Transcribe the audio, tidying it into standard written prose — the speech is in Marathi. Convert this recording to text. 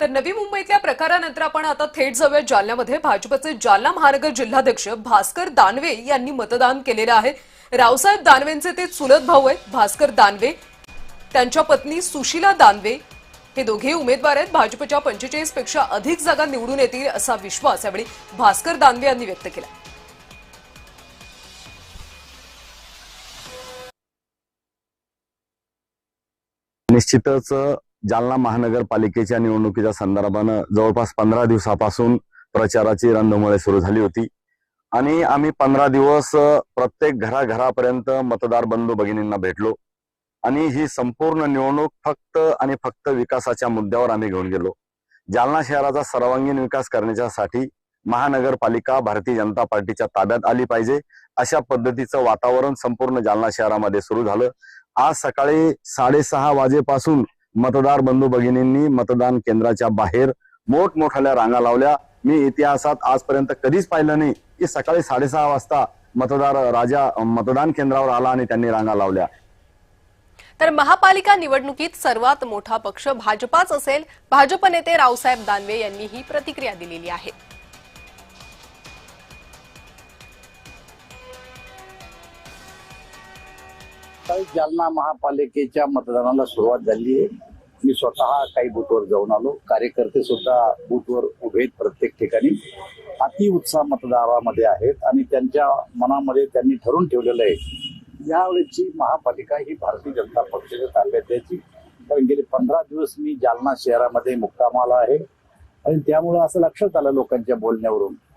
तर नवी मुंबईतल्या प्रकारानंतर आपण आता थेट जाऊया जालन्यामध्ये। भाजपचे जालना महानगर जिल्हाध्यक्ष भास्कर दानवे यांनी मतदान केलेलं आहे। रावसाहेब दानवेंचे ते चुलत भाऊ आहेत। भास्कर दानवे, त्यांच्या पत्नी सुशीला दानवे हे दोघे उमेदवार आहेत। भाजपच्या 45 पेक्षा अधिक जागा निवडून येतील असा विश्वास यावेळी भास्कर दानवे यांनी व्यक्त केला। निश्चितच जालना महानगरपालिकेच्या निवडणुकीच्या संदर्भानं जवळपास 15 दिवसापासून प्रचाराची रणधुमाळी सुरू झाली होती आणि आम्ही 15 दिवस प्रत्येक घराघरापर्यंत मतदार बंधू भगिनींना भेटलो आणि ही संपूर्ण निवडणूक फक्त आणि फक्त विकासाच्या मुद्द्यावर आम्ही घेऊन गेलो। जालना शहराचा सर्वांगीण विकास करण्यासाठी महानगरपालिका भारतीय जनता पार्टीच्या ताब्यात आली पाहिजे अशा पद्धतीचं वातावरण संपूर्ण जालना शहरामध्ये सुरू झालं। आज सकाळी 6:30 वाजेपासून मतदार बंधू भगिनींनी मतदान केंद्राच्या बाहेर मोठमोठ्या रांगा लावल्या। मी इतिहासात आजपर्यंत कधीच पाहिलं नाही की सकाळी 6:30 वाजता मतदार राजा मतदान केंद्रावर आला आणि त्यांनी रांगा लावल्या। तर महापालिका निवडणुकीत सर्वात मोठा पक्ष भाजपाच असेल, भाजप नेते रावसाहेब दानवे यांनी ही प्रतिक्रिया दिलेली आहे। जालना महापालिकेच्या मतदानाला सुरुवात झाली आहे। मी स्वतः काही बूथवर जाऊन आलो, कार्यकर्ते सुद्धा बूथवर उभे आहेत प्रत्येक ठिकाणी। अति उत्साह मतदारामध्ये आहेत आणि त्यांच्या मनामध्ये त्यांनी ठरवून ठेवलेलं आहे यावेळेची महापालिका ही भारतीय जनता पक्षाच्या ताब्यात द्यायची। कारण गेले 15 दिवस मी जालना शहरामध्ये मुक्कामाला आहे आणि त्यामुळे असं लक्षात आलं लोकांच्या बोलण्यावरून